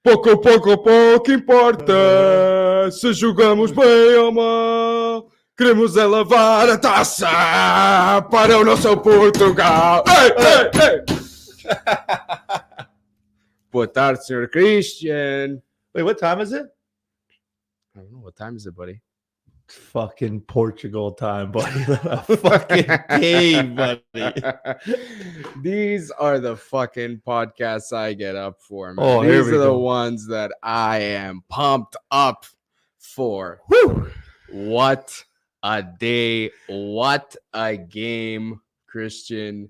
Pouco, pouco importa se jogamos bem ou mal. Queremos é levar a taça para o nosso Portugal. Ei, ei, ei. Boa tarde, Sr. Christian. Wait, what time is it? I don't know. What time is it, buddy? Fucking Portugal time, buddy. Fucking game, buddy. These are the fucking podcasts I get up for, man. Oh, These are the ones that I am pumped up for. Woo! What a day. What a game, Christian.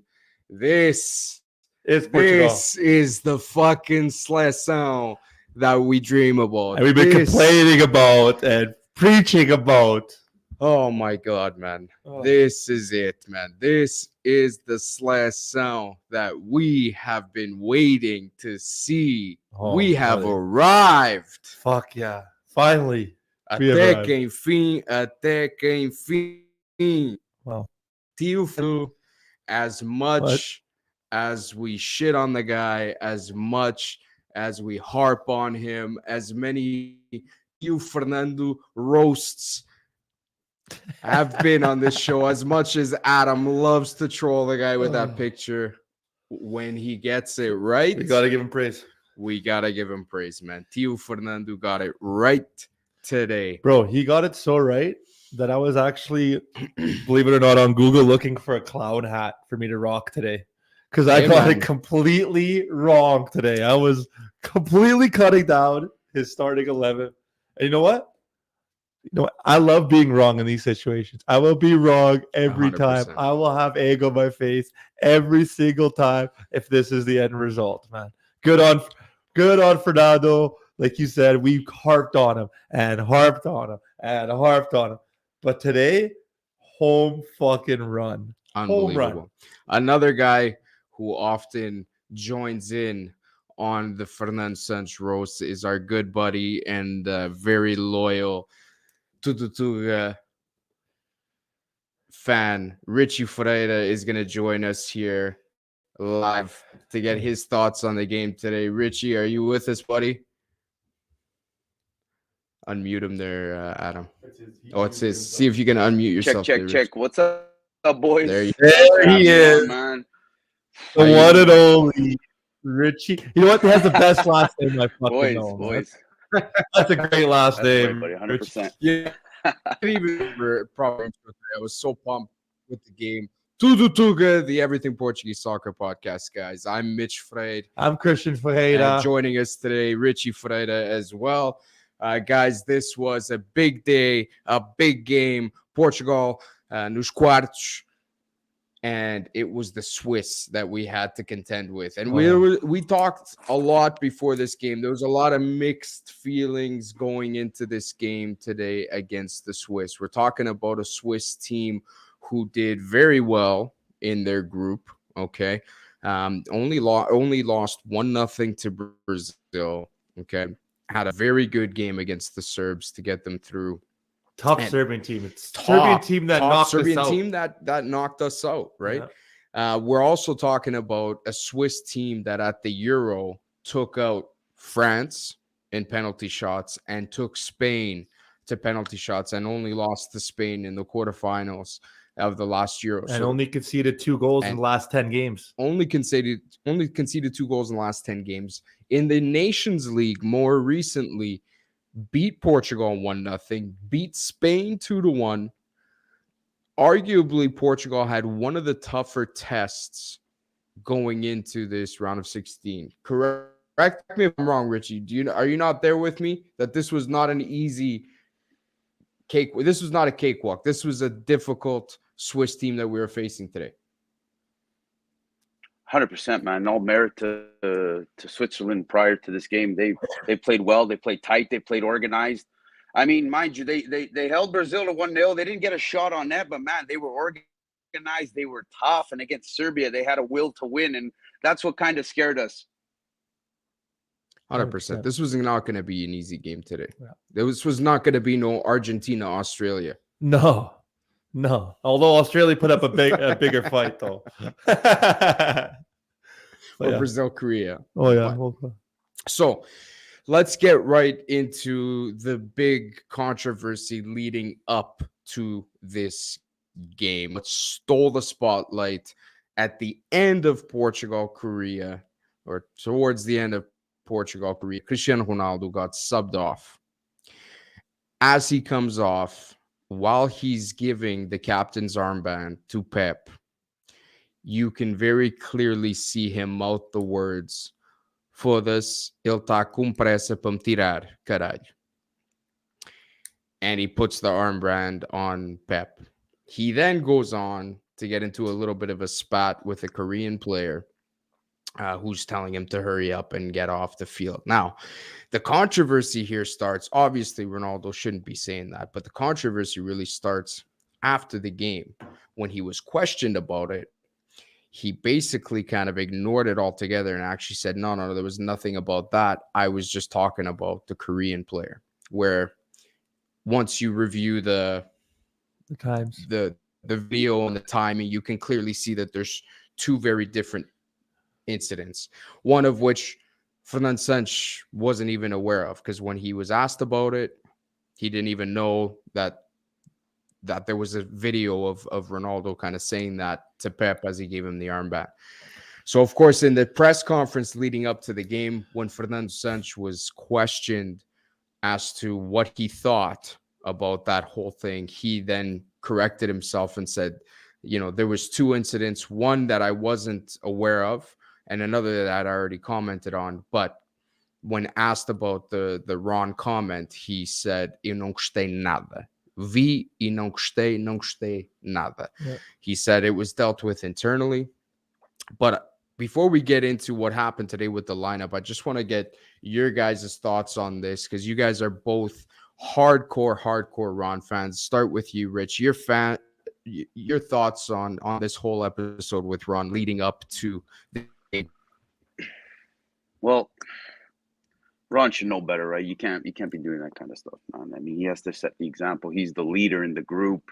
This is Portugal. This is the fucking seleção that we dream about. And we've been complaining about and preaching about. Oh my God, man. Oh. This is it, man. This is the seleção that we have been waiting to see. We have arrived. Fuck yeah. Finally. Até que enfim. Wow. Tio, as much as we shit on the guy, as much as we harp on him, as many Tio Fernando roasts have been on this show, as much as Adam loves to troll the guy with that picture, when he gets it right, we gotta give him praise. We gotta give him praise, man. Tio Fernando got it right today. Bro, he got it so right that I was actually, believe it or not, on Google looking for a clown hat for me to rock today. Because I got it completely wrong today. I was completely cutting down his starting 11. And you know what? I love being wrong in these situations. I will be wrong every 100%. Time. I will have egg on my face every single time if this is the end result, man. Good on Fernando. Like you said, we harped on him and harped on him and harped on him. But today, home fucking run. Unbelievable. Home run. Another guy who often joins in on the Fernando Santos roast is our good buddy and very loyal Tututuga fan. Richie Freire is going to join us here live to get his thoughts on the game today. Richie, are you with us, buddy? Unmute him there, Adam. It's his. See if you can unmute yourself. Check. What's up, boys? There he is, man. The one and only Richie. You know what? He has the best last name I fucking know. Boys. That's a great last name, buddy. 100%. Yeah, I was so pumped with the game. Tututuga, the Everything Portuguese Soccer podcast, guys. I'm Mitch Freire. I'm Christian Freire. And joining us today, Richie Freire as well. Guys, this was a big day, a big game. Portugal, nos quartos. And it was the Swiss that we had to contend with. And we talked a lot before this game. There was a lot of mixed feelings going into this game today against the Swiss. We're talking about a Swiss team who did very well in their group, okay? Only lost 1-0 to Brazil, okay? Had a very good game against the Serbs to get them through. Tough Serbian team. It's Serbian team that knocked us out. Team that knocked us out, right? Yeah. We're also talking about a Swiss team that at the Euro took out France in penalty shots and took Spain to penalty shots and only lost to Spain in the quarterfinals of the last Euro. And only conceded 2 goals in the last 10 games. Only conceded 2 goals in the last 10 games. In the Nations League more recently, beat Portugal 1-0, beat Spain 2-1. Arguably, Portugal had one of the tougher tests going into this round of 16. Correct me if I'm wrong, Richie. Are you not there with me that this was not an easy cake? This was not a cakewalk. This was a difficult Swiss team that we were facing today. 100%, man. All merit to Switzerland prior to this game. They played well. They played tight. They played organized. I mean, mind you, they held Brazil to 1-0. They didn't get a shot on net, but man, they were organized. They were tough, and against Serbia, they had a will to win, and that's what kind of scared us. 100%. This was not going to be an easy game today. Yeah. This was not going to be no Argentina, Australia. No. Although Australia put up a bigger fight, though. Or Brazil, Korea. Oh, yeah. So let's get right into the big controversy leading up to this game. What stole the spotlight at the end of Portugal-Korea, or towards the end of Portugal-Korea. Cristiano Ronaldo got subbed off. As he comes off, while he's giving the captain's armband to Pep, you can very clearly see him mouth the words, "Foda-se, ele tá com pressa para me tirar, caralho." And he puts the armband on Pep. He then goes on to get into a little bit of a spat with a Korean player who's telling him to hurry up and get off the field. Now, the controversy here starts. Obviously, Ronaldo shouldn't be saying that, but the controversy really starts after the game. When he was questioned about it, he basically kind of ignored it altogether and actually said, no, there was nothing about that. I was just talking about the Korean player. Where once you review the times, the video and the timing, you can clearly see that there's two very different incidents. One of which Fernando Santos wasn't even aware of, because when he was asked about it, he didn't even know that there was a video of Ronaldo kind of saying that to Pep as he gave him the armband. So, of course, in the press conference leading up to the game, when Fernando Santos was questioned as to what he thought about that whole thing, he then corrected himself and said, there was two incidents, one that I wasn't aware of and another that I already commented on. But when asked about the Ron comment, he said, "Eu não gostei nada. Vi e não gostei nada." Yeah. He said it was dealt with internally. But before we get into what happened today with the lineup, I just want to get your guys' thoughts on this, because you guys are both hardcore Ron fans. Start with you, Rich. Your thoughts on this whole episode with Ron leading up to the game. Well, Ron should know better, right? You can't be doing that kind of stuff, man. I mean, he has to set the example. He's the leader in the group.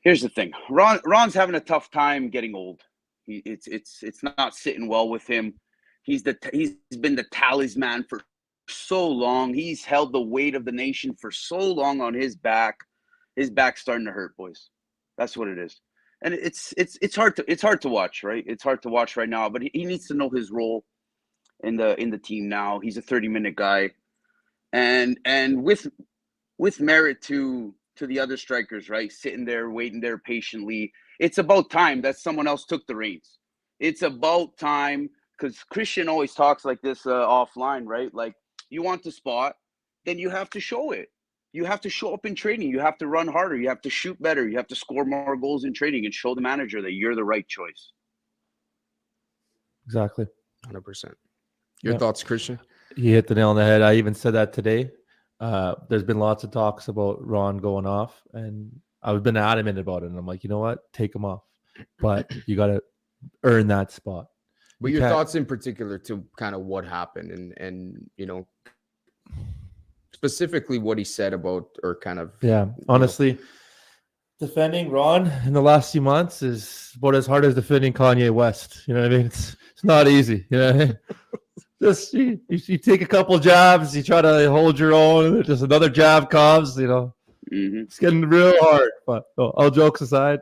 Here's the thing. Ron's having a tough time getting old. It's not sitting well with him. He's been the talisman for so long. He's held the weight of the nation for so long on his back. His back's starting to hurt, boys. That's what it is. And it's hard to watch, right? It's hard to watch right now, but he needs to know his role in the team now. He's a 30-minute guy. And with merit to the other strikers, right? Sitting there, waiting there patiently. It's about time that someone else took the reins. It's about time, because Christian always talks like this offline, right? Like, you want the spot, then you have to show it. You have to show up in training. You have to run harder. You have to shoot better. You have to score more goals in training and show the manager that you're the right choice. Exactly. 100%. Your thoughts, Christian? He hit the nail on the head. I even said that today. There's been lots of talks about Ron going off, and I've been adamant about it. And I'm like, you know what? Take him off. But you got to earn that spot. But your thoughts in particular to kind of what happened and specifically what he said about, or kind of... Yeah, honestly, defending Ron in the last few months is about as hard as defending Kanye West. You know what I mean? It's not easy. You know what I mean? Just you take a couple jabs, you try to hold your own, and just another jab comes, It's getting real hard. But all jokes aside,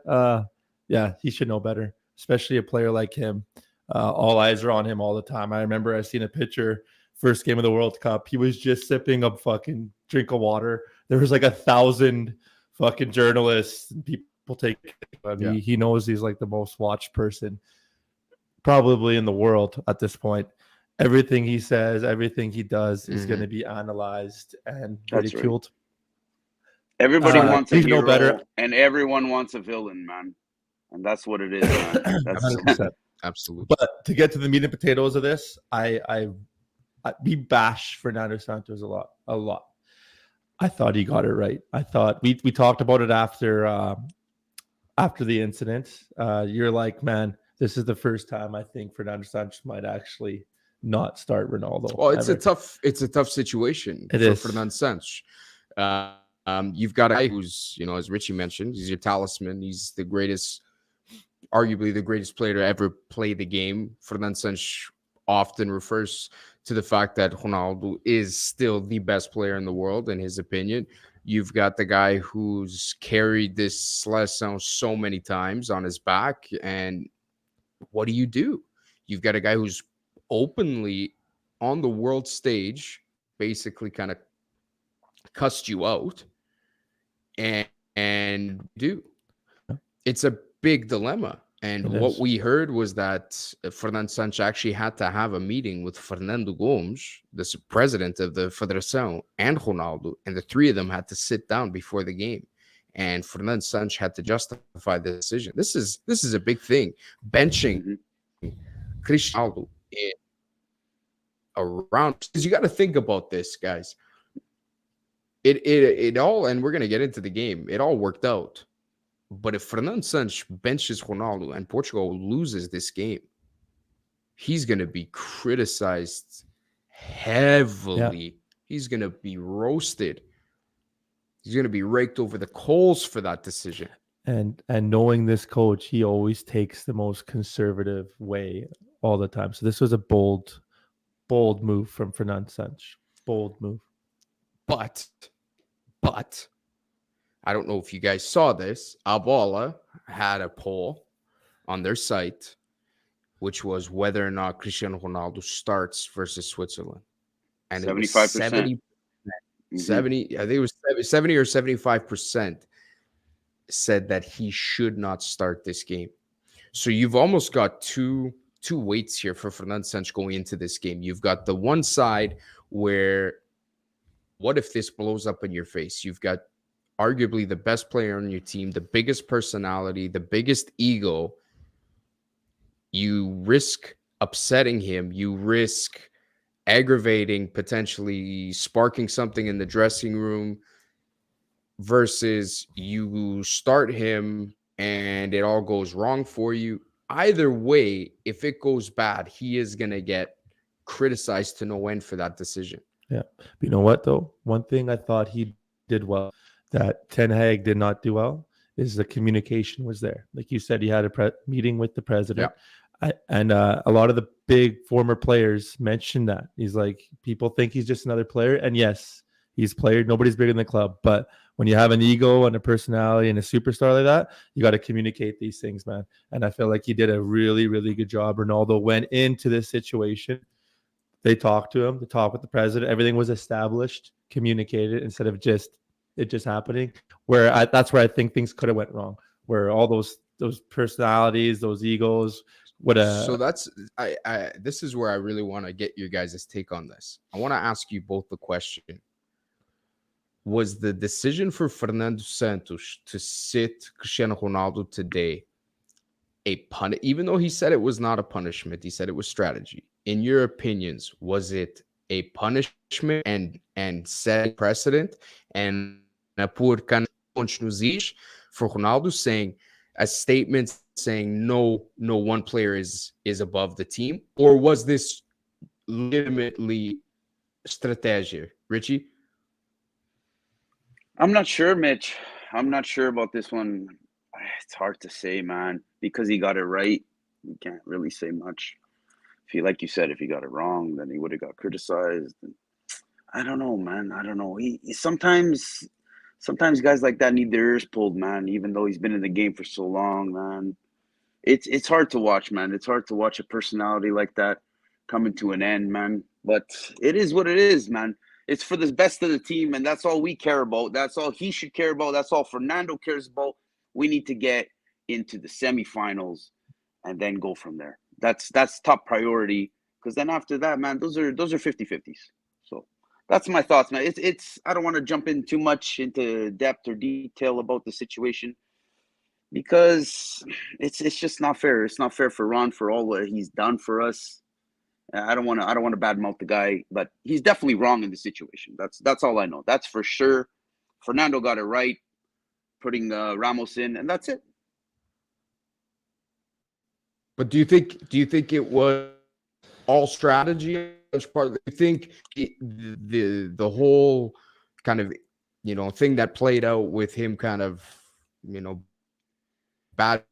yeah, he should know better, especially a player like him. All eyes are on him all the time. I remember I seen a picture, first game of the World Cup. He was just sipping a fucking drink of water. There was like 1,000 fucking journalists and people taking. He knows he's like the most watched person probably in the world at this point. Everything he says, everything he does is going to be analyzed and ridiculed. Right. Everybody wants a hero, better. And everyone wants a villain, man. And that's what it is, man. That's 100%. Absolutely. But to get to the meat and potatoes of this, we bash Fernando Santos a lot. I thought he got it right. I thought we talked about it after the incident. You're like, man, this is the first time I think Fernando Santos might actually not start Ronaldo. Well, it's a tough situation for Fernando Santos. You've got a guy who's, as Richie mentioned, he's your talisman. He's arguably the greatest player to ever play the game. Fernando Santos often refers to the fact that Ronaldo is still the best player in the world, in his opinion. You've got the guy who's carried this seleção so many times on his back. And what do? You've got a guy who's openly on the world stage, basically kind of cussed you out. And it's a big dilemma. And what we heard was that Fernando Santos actually had to have a meeting with Fernando Gomes, the president of the Federação, and Ronaldo, and the three of them had to sit down before the game. And Fernando Santos had to justify the decision. This is a big thing. Benching Cristiano around, because you got to think about this, guys. It all, and we're gonna get into the game. It all worked out. But if Fernando Santos benches Ronaldo and Portugal loses this game, he's going to be criticized heavily. Yeah. He's going to be roasted. He's going to be raked over the coals for that decision. And knowing this coach, he always takes the most conservative way all the time. So this was a bold move from Fernando Santos. Bold move. But I don't know if you guys saw this. Abola had a poll on their site, which was whether or not Cristiano Ronaldo starts versus Switzerland. And 75%. 70, I think it was 70 or 75% said that he should not start this game. So you've almost got two weights here for Fernando Santos going into this game. You've got the one side where, what if this blows up in your face? You've got arguably the best player on your team, the biggest personality, the biggest ego. You risk upsetting him. You risk aggravating, potentially sparking something in the dressing room, versus you start him and it all goes wrong for you. Either way, if it goes bad, he is going to get criticized to no end for that decision. Yeah. But you know what, though? One thing I thought he did well that Ten Hag did not do well is the communication was there. Like you said, he had a meeting with the president. Yeah. And a lot of the big former players mentioned that. He's like, people think he's just another player. And yes, he's player. Nobody's bigger than the club. But when you have an ego and a personality and a superstar like that, you got to communicate these things, man. And I feel like he did a really, really good job. Ronaldo went into this situation. They talked to him. They talked with the president. Everything was established, communicated, instead of just happening. That's where I think things could have went wrong. Where all those personalities, those egos would have. So that's this is where I really want to get your guys' take on this. I want to ask you both the question: was the decision for Fernando Santos to sit Cristiano Ronaldo today a pun? Even though he said it was not a punishment, he said it was strategy. In your opinions, was it a punishment and set precedent and por pontos nos is for Ronaldo, saying a statement saying no one player is above the team? Or was this legitimately strategy? Richie? I'm not sure, Mitch. I'm not sure about this one. It's hard to say, man, because he got it right. You can't really say much. Like you said, if he got it wrong, then he would have got criticized. I don't know, man. I don't know. He sometimes guys like that need their ears pulled, man. Even though he's been in the game for so long, man. It's hard to watch, man. It's hard to watch a personality like that coming to an end, man. But it is what it is, man. It's for the best of the team, and that's all we care about. That's all he should care about. That's all Fernando cares about. We need to get into the semifinals and then go from there. That's top priority, because then after that, man, those are 50-50s. So that's my thoughts, man. It's I don't want to jump in too much into depth or detail about the situation, because it's just not fair. It's not fair for Ron for all what he's done for us. I don't want to badmouth the guy, but he's definitely wrong in the situation. That's all I know. That's for sure. Fernando got it right, putting Ramos in, and that's it. But do you think it was all strategy as part of? Do you think the whole kind of thing that played out with him kind of bad?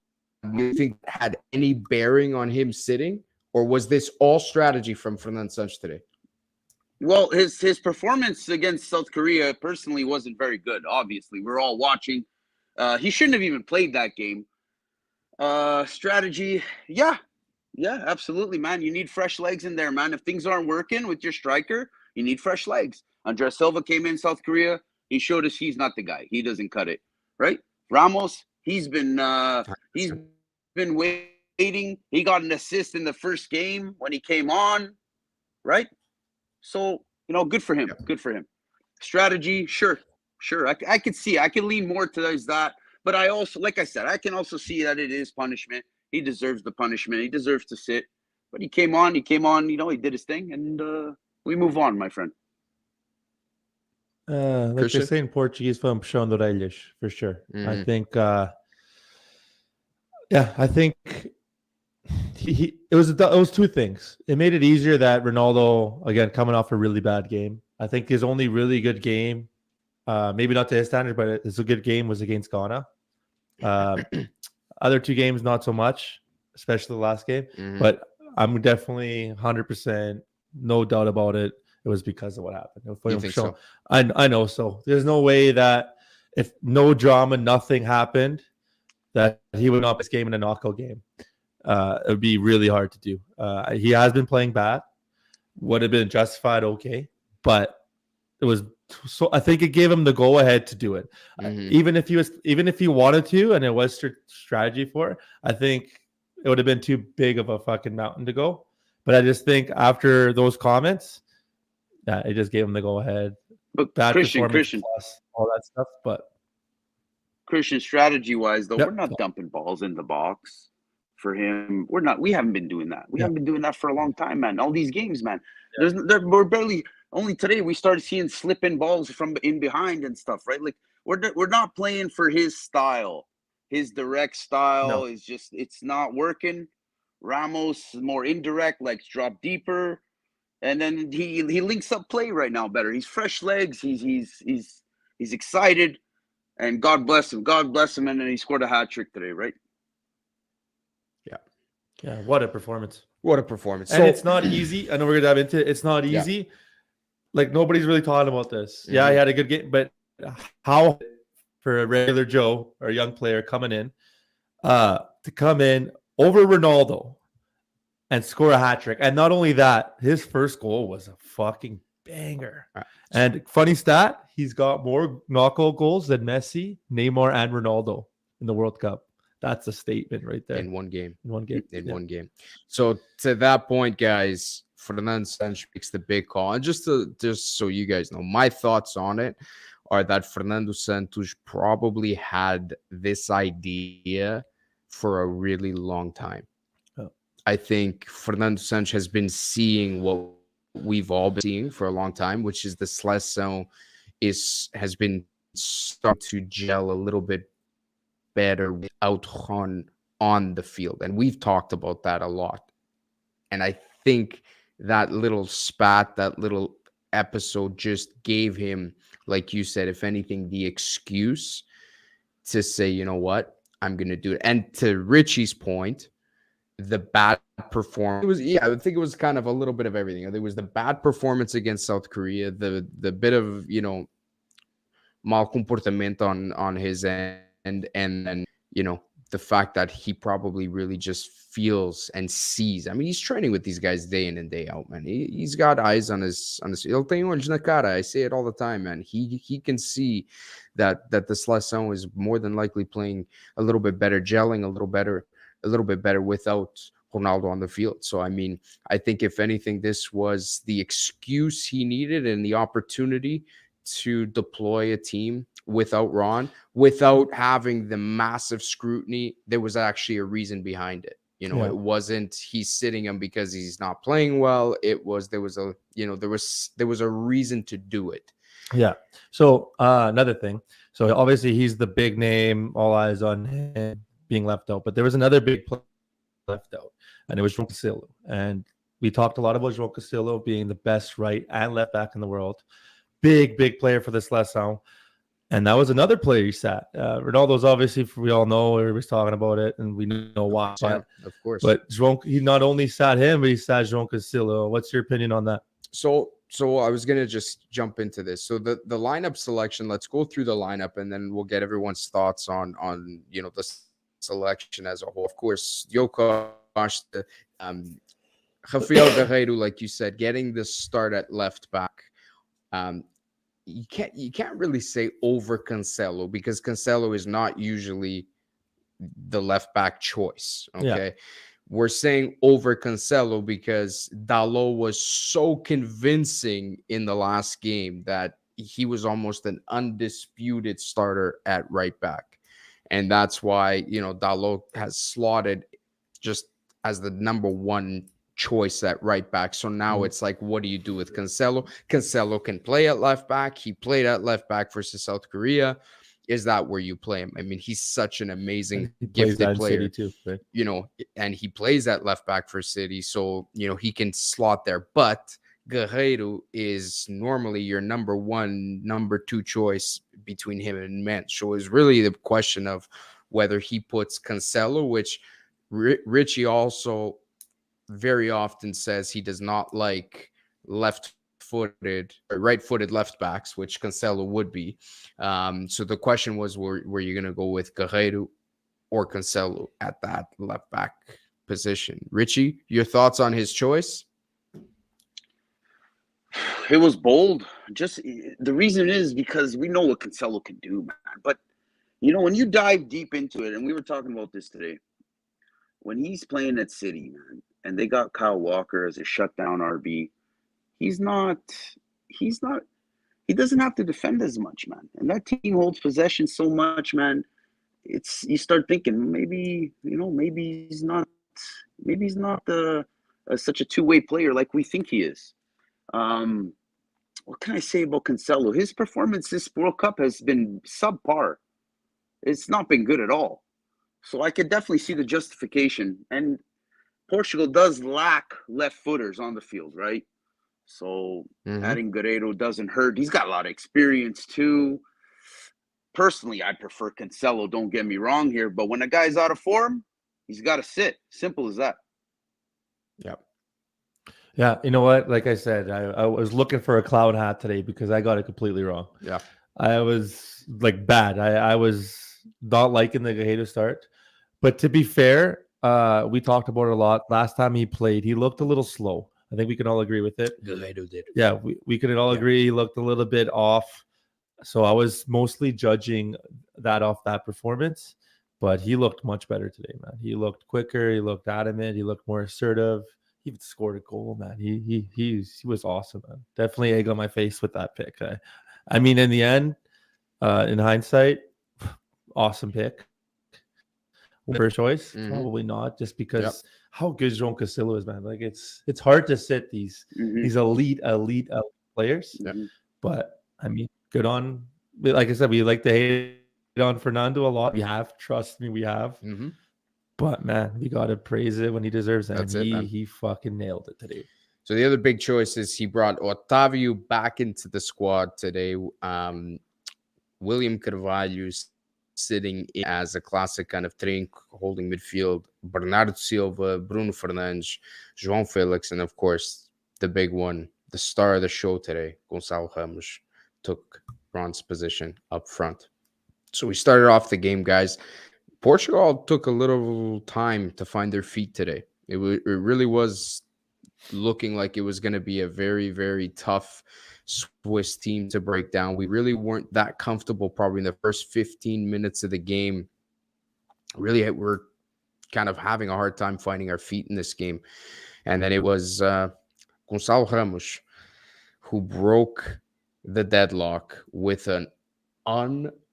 Do you think had any bearing on him sitting, or was this all strategy from Fernando Santos today? Well, his performance against South Korea personally wasn't very good. Obviously, we're all watching. He shouldn't have even played that game. Strategy, yeah, absolutely, man. You need fresh legs in there, man. If things aren't working with your striker, you need fresh legs. Andres Silva came in South Korea. He showed us he's not the guy. He doesn't cut it, right? Ramos, he's been waiting. He got an assist in the first game when he came on, right? So, good for him. Good for him. Strategy, sure. I could see. I can lean more towards that. But I also, like I said, I can also see that it is punishment. He deserves the punishment. He deserves to sit. But he came on, he did his thing, and we move on, my friend. Like they say in Portuguese, from puxão de orelhas, for sure. I think, I think it was two things. It made it easier that Ronaldo, again, coming off a really bad game. I think his only really good game, maybe not to his standard, but it's a good game, was against Ghana. Other two games, not so much, especially the last game. But I'm definitely 100%, no doubt about it. It was because of what happened. You think so? I know so. There's no way that if no drama, nothing happened, that he would not play this game in a knockout game. It would be really hard to do. He has been playing bad. Would have been justified, okay, but it was so. I think it gave him the go ahead to do it. Even if he wanted to, and it was strategy for it, I think it would have been too big of a fucking mountain to go. But I just think after those comments, it just gave him the go ahead. But bad Christian, plus all that stuff. But Christian, strategy wise, though, we're not dumping balls in the box for him. We're not. We haven't been doing that. We haven't been doing that for a long time, man. All these games, man. We're barely. Only today we started seeing slip in balls from in behind and stuff, right? Like we're not playing for his style. His direct style is just, it's not working. Ramos more indirect, like drop deeper, and then he links up play right now better. He's fresh legs. He's excited, and God bless him. God bless him, and then he scored a hat trick today, right? Yeah. What a performance! What a performance! And it's not easy. I know we're gonna dive into it. It's not easy. Yeah. Like nobody's really talking about this. Yeah, he had a good game, but how for a regular Joe or a young player coming in to come in over Ronaldo and score a hat trick. And not only that, his first goal was a fucking banger. And funny stat, he's got more knockout goals than Messi, Neymar, and Ronaldo in the World Cup. That's a statement right there. In one game. One game. So to that point, guys, Fernando Santos makes the big call. And just so you guys know, my thoughts on it are that Fernando Santos probably had this idea for a really long time. I think Fernando Santos has been seeing what we've all been seeing for a long time, which is the seleção has been starting to gel a little bit better without Ron on the field. And we've talked about that a lot. And I think that little spat, that little episode just gave him, like you said, if anything, the excuse to say, you know what, I'm going to do it. And to Richie's point, the bad performance, I think it was kind of a little bit of everything. There was the bad performance against South Korea, the bit of, mal comportamento on his end, and then, the fact that he probably really just feels and sees. I mean, he's training with these guys day in and day out, man. He's got eyes on his. Ele tem olhos na cara. I say it all the time, man. He can see that the seleção is more than likely playing a little bit better, gelling a little bit better without Ronaldo on the field. So, I mean, I think if anything, this was the excuse he needed and the opportunity to deploy a team without Ron, without having the massive scrutiny. There was actually a reason behind it. It wasn't he's sitting him because he's not playing well. It was there was a reason to do it. Yeah. So another thing. So obviously he's the big name, all eyes on him being left out. But there was another big player left out, and it was João Cancelo. And we talked a lot about João Cancelo being the best right and left back in the world. Big player for this seleção. And that was another player he sat. Ronaldo's obviously, we all know, everybody's talking about it, and we know why. Yeah, of course. But he not only sat him, but he sat João Cancelo. What's your opinion on that? So So I was gonna just jump into this. So the lineup selection. Let's go through the lineup, and then we'll get everyone's thoughts on the selection as a whole. Of course, Diogo Costa, Rafael Guerreiro, like you said, getting the start at left back. Um, you can't really say over Cancelo, because Cancelo is not usually the left back choice. Okay. We're saying over Cancelo because Dalot was so convincing in the last game that he was almost an undisputed starter at right back. And that's why, Dalot has slotted just as the number one choice at right back. So now it's like, what do you do with Cancelo? Cancelo can play at left back. He played at left back versus South Korea. Is that where you play him? I mean, he's such an amazing, gifted player, too, right? And he plays at left back for City. So, he can slot there. But Guerreiro is normally your number one, number two choice between him and Mensch. So it's really the question of whether he puts Cancelo, which Richie also very often says he does not like left-footed or right-footed left backs, which Cancelo would be. So the question was, were you going to go with Guerreiro or Cancelo at that left back position? Richie, your thoughts on his choice? It was bold. Just the reason is because we know what Cancelo can do, man. But when you dive deep into it, and we were talking about this today, when he's playing at City, man, and they got Kyle Walker as a shutdown RB, he doesn't have to defend as much, man. And that team holds possession so much, man. You start thinking maybe he's not such a two-way player like we think he is. What can I say about Cancelo? His performance this World Cup has been subpar. It's not been good at all. So I could definitely see the justification. And Portugal does lack left footers on the field, right? So adding Guerreiro doesn't hurt. He's got a lot of experience too. Personally, I prefer Cancelo, don't get me wrong here. But when a guy's out of form, he's got to sit. Simple as that. Yep. Yeah, you know what? Like I said, I was looking for a clown hat today because I got it completely wrong. Yeah. I was like bad. I was not liking the Guerreiro start. But to be fair, we talked about it a lot. Last time he played, he looked a little slow. I think we can all agree with it. Guerreiro did. Yeah, we could all agree he looked a little bit off. So I was mostly judging that off that performance. But he looked much better today, man. He looked quicker. He looked adamant. He looked more assertive. He even scored a goal, man. He was awesome, man. Definitely egg on my face with that pick. I mean, in the end, in hindsight, awesome pick. First choice, probably not, just because how good João Cancelo is, man. Like it's hard to sit these elite players. Yeah. But I mean, good on. Like I said, we like to hate on Fernando a lot. We have, trust me, we have. But man, we gotta praise it when he deserves it. That's and he fucking nailed it today. So the other big choice is he brought Otávio back into the squad today. William Carvalho sitting in as a classic kind of trinco holding midfield. Bernardo Silva, Bruno Fernandes, João Felix, and of course the big one, the star of the show today, Gonçalo Ramos, took Ron's position up front. So we started off the game, guys. Portugal took a little time to find their feet today. It really was looking like it was going to be a very, very tough Swiss team to break down. We really weren't that comfortable probably in the first 15 minutes of the game. Really, we're kind of having a hard time finding our feet in this game. And then it was Gonçalo Ramos who broke the deadlock with an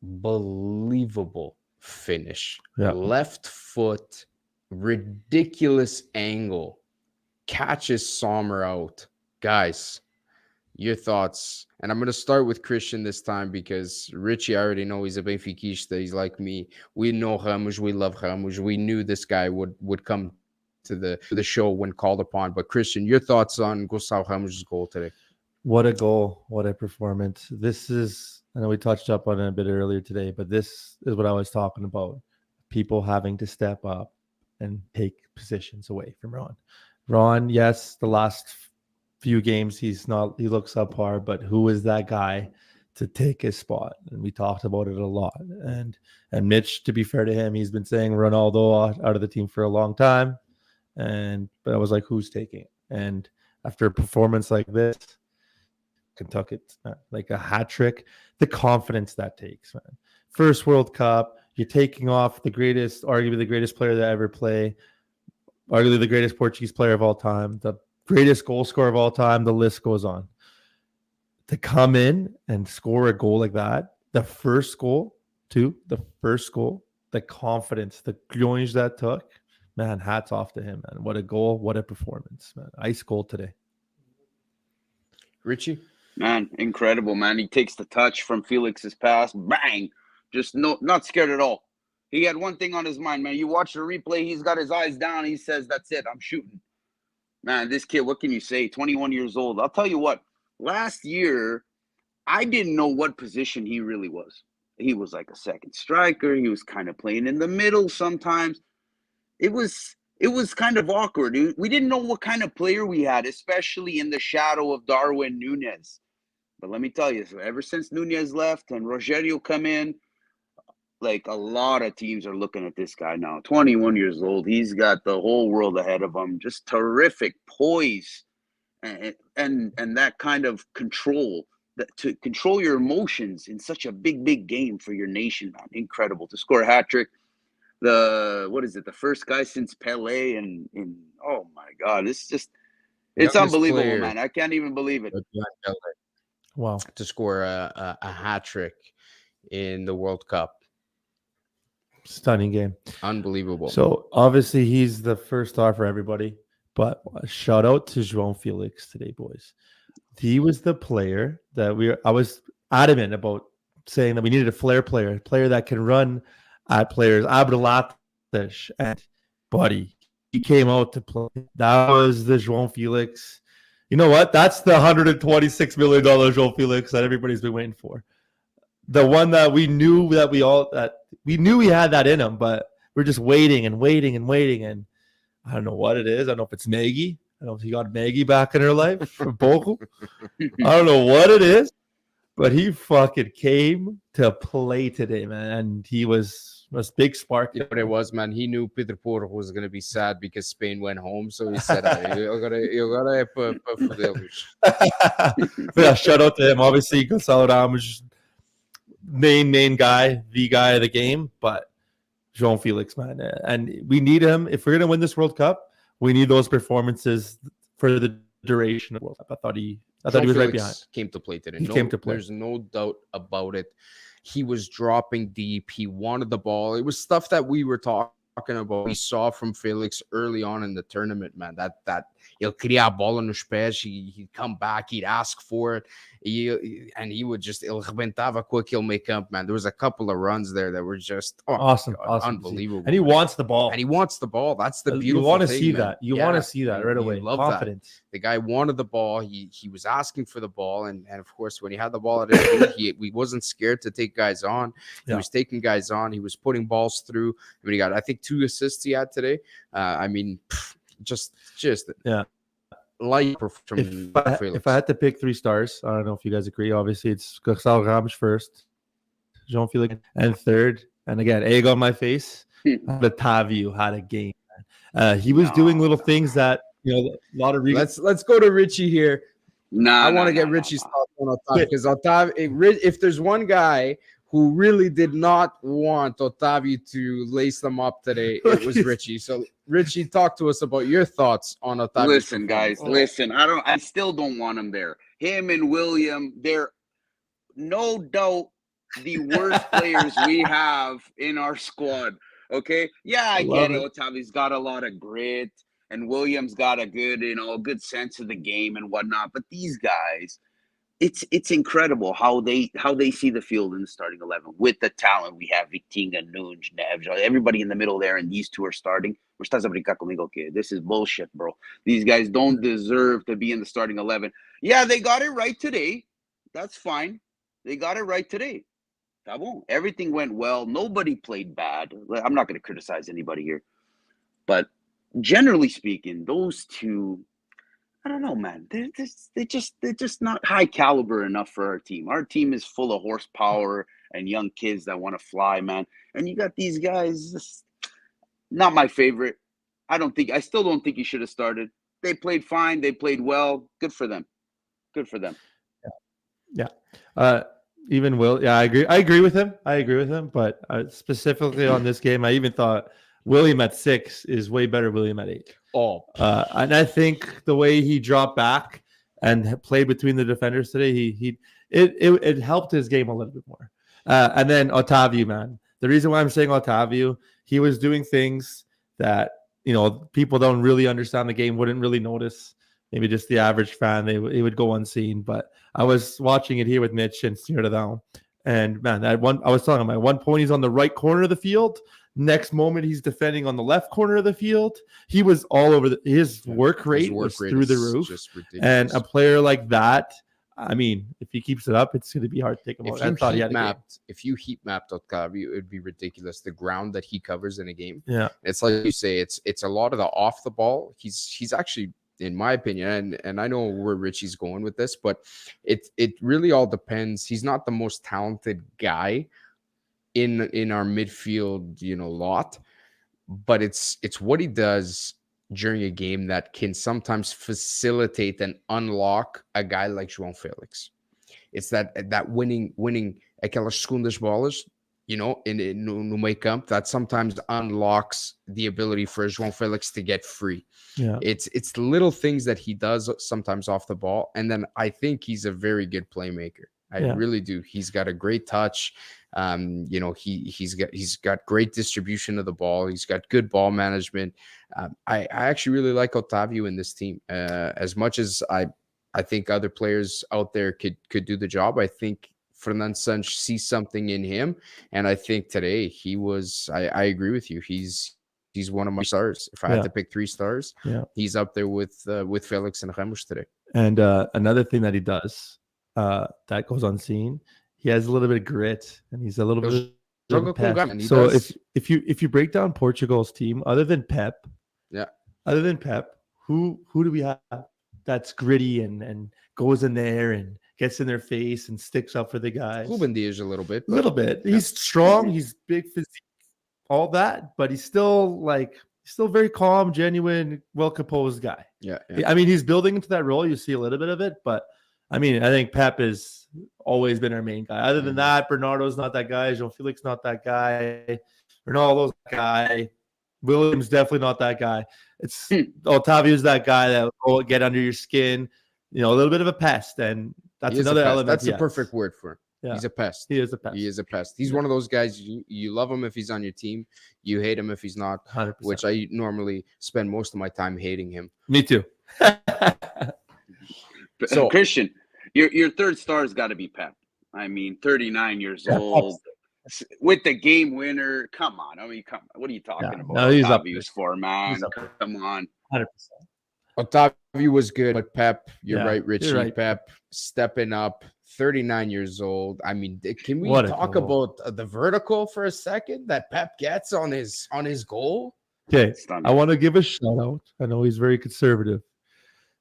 unbelievable finish. Left foot, ridiculous angle, catches Sommer out. Guys, your thoughts? And I'm going to start with Christian this time because Richie, I already know he's a Benfiquista. He's like me. We know Ramos. We love Ramos. We knew this guy would come to the show when called upon. But Christian, your thoughts on Gonçalo Ramos' goal today? What a goal. What a performance. This is, I know we touched up on it a bit earlier today, but this is what I was talking about. People having to step up and take positions away from Ron. Ron, yes, the last few games he looks subpar, but who is that guy to take his spot? And we talked about it a lot. And Mitch, to be fair to him, he's been saying Ronaldo out of the team for a long time. But I was like, who's taking it? And after a performance like this, Kentucky, like a hat trick, the confidence that takes, man. First World Cup, you're taking off arguably the greatest player that ever play, arguably the greatest Portuguese player of all time, the greatest goal scorer of all time. The list goes on. To come in and score a goal like that, the first goal, the confidence, the grunge that took, man, hats off to him, man. What a goal, what a performance, man. Ice cold today. Richie? Man, incredible, man. He takes the touch from Felix's pass, bang, just not scared at all. He had one thing on his mind, man. You watch the replay, he's got his eyes down. He says, that's it, I'm shooting. Man, this kid, what can you say? 21 years old. I'll tell you what, last year, I didn't know what position he really was. He was like a second striker. He was kind of playing in the middle sometimes. It was kind of awkward. We didn't know what kind of player we had, especially in the shadow of Darwin Núñez. But let me tell you, so ever since Núñez left and Rogerio come in, like a lot of teams are looking at this guy now. 21 years old. He's got the whole world ahead of him. Just terrific poise and that kind of control, to control your emotions in such a big game for your nation, man. Incredible. To score a hat trick. The first guy since Pele and oh my God, it's unbelievable, player, man. I can't even believe it. Wow. To score a hat trick in the World Cup. Stunning game. Unbelievable. So obviously he's the first star for everybody, but shout out to João Felix today, boys. He was the player that I was adamant about saying that we needed a flair player, a player that can run at players. Abdelatif, and buddy, he came out to play. That was the João Felix. You know what? That's the $126 million João Felix that everybody's been waiting for. The one that we knew we knew he had that in him, but we're just waiting. And I don't know what it is. I don't know if it's Maggie. I don't know if he got Maggie back in her life from Bochum. I don't know what it is, but he fucking came to play today, man. And he was a big spark. You know what it was, man? He knew Pedro Porro was going to be sad because Spain went home. So he said, you gotta yeah, shout out to him. Obviously, Gonçalo Ramos, main guy, the guy of the game, but João Felix, man. And we need him. If we're going to win this World Cup, we need those performances for the duration of the World Cup. I thought he was right behind. Came to play today. He came to play. There's no doubt about it. He was dropping deep. He wanted the ball. It was stuff that we were talking about. We saw from Felix early on in the tournament, man. That ele queria a bola nos pés. He'd come back. He'd ask for it. He would just ele rebentava com aquele meio campo, man. There was a couple of runs there that were just awesome, unbelievable. And he wants the ball. That's the beautiful thing. You want to see that. You want to see that right away. Love confidence. That. The guy wanted the ball. He was asking for the ball, and of course, when he had the ball at his feet, he wasn't scared to take guys on. He was taking guys on. He was putting balls through. I mean, he got, I think, 2 assists he had today. Just light from if I had to pick 3 stars, I don't know if you guys agree. Obviously, it's Gonçalo Ramos first, João Felix, and third. And again, egg on my face. Otávio had a game. He was doing little things that a lot of. Let's go to Richie here. I want to get Richie's thoughts on Otávio because Otávio. If there's one guy who really did not want Otávio to lace them up today, it was Richie. So, Richie, talk to us about your thoughts on Otávio. Listen, guys, listen. I still don't want him there. Him and William, they're no doubt the worst players we have in our squad. Okay? Yeah, I get it. Otávio's got a lot of grit, and William's got a good sense of the game and whatnot. But these guys, it's incredible how they see the field in the starting 11 with the talent we have. Vitinha, Nunes, Neves, everybody in the middle there, and these 2 are starting. This is bullshit, bro. These guys don't deserve to be in the starting 11. Yeah, they got it right today. That's fine. They got it right today. Everything went well. Nobody played bad. I'm not going to criticize anybody here. But generally speaking, those 2, I don't know, man. They're just not high caliber enough for our team. Our team is full of horsepower and young kids that want to fly, man. And you got these guys. Not my favorite. I still don't think he should have started. They played fine. They played well. Good for them. Good for them. Yeah. Even Will. Yeah, I agree with him. But specifically on this game, I even thought William at 6 is way better. William at 8. And I think the way he dropped back and played between the defenders today, it helped his game a little bit more. And then Otavio, man. The reason why I'm saying Otavio, he was doing things that, people don't really understand the game, wouldn't really notice. Maybe just the average fan, he would go unseen. But I was watching it here with Mitch and Cidadão. And man, I was telling him, at one point he's on the right corner of the field. Next moment he's defending on the left corner of the field. He was all over. His work rate was through the roof. And a player like that, I mean, if he keeps it up, it's going to be hard to take him out. If you heat mapped Otavio, it would be ridiculous. The ground that he covers in a game. Yeah. It's like you say, it's a lot of the off the ball. He's actually, in my opinion, and I know where Richie's going with this, but it really all depends. He's not the most talented guy in our midfield, lot, but it's what he does during a game that can sometimes facilitate and unlock a guy like João Felix. It's that winning aquelas segundas bolas, no meio campo, that sometimes unlocks the ability for João Felix to get free. Yeah. It's the little things that he does sometimes off the ball. And then I think he's a very good playmaker. I really do. He's got a great touch. He's got great distribution of the ball. He's got good ball management. I actually really like Otavio in this team. As much as I think other players out there could do the job, I think Fernando Santos sees something in him, and I think today he was. I agree with you. He's one of my stars. If I had to pick 3 stars, he's up there with Felix and Ramos today. And another thing that he does that goes unseen, he has a little bit of grit, and he's a little bit of pest. So if you break down Portugal's team, other than Pep, who do we have that's gritty and goes in there and gets in their face and sticks up for the guys? Ruben Dias a little bit. He's strong. He's big physique, all that, but he's still very calm, genuine, well-composed guy. Yeah. I mean, he's building into that role. You see a little bit of it, but I mean, I think Pep has always been our main guy. Other than that, Bernardo's not that guy. João Felix not that guy. Ronaldo's that guy. Williams definitely not that guy. It's Otavio's that guy that will get under your skin. A little bit of a pest, and that's another element. That's the perfect word for him. Yeah. He's a pest. He is a pest. He is a pest. He's one of those guys, you love him if he's on your team. You hate him if he's not, 100%. Which I normally spend most of my time hating him. Me too. So, Christian, your third star's got to be Pep. I mean, 39 years old with the game winner. Come on. I mean, what are you talking about? No, he's up for, man. Come on. 100%. Otavio was good, but Pep, you're right, Richie. Right. Pep stepping up, 39 years old. I mean, can we talk about the vertical for a second that Pep gets on his goal? Okay, I want to give a shout out. I know he's very conservative.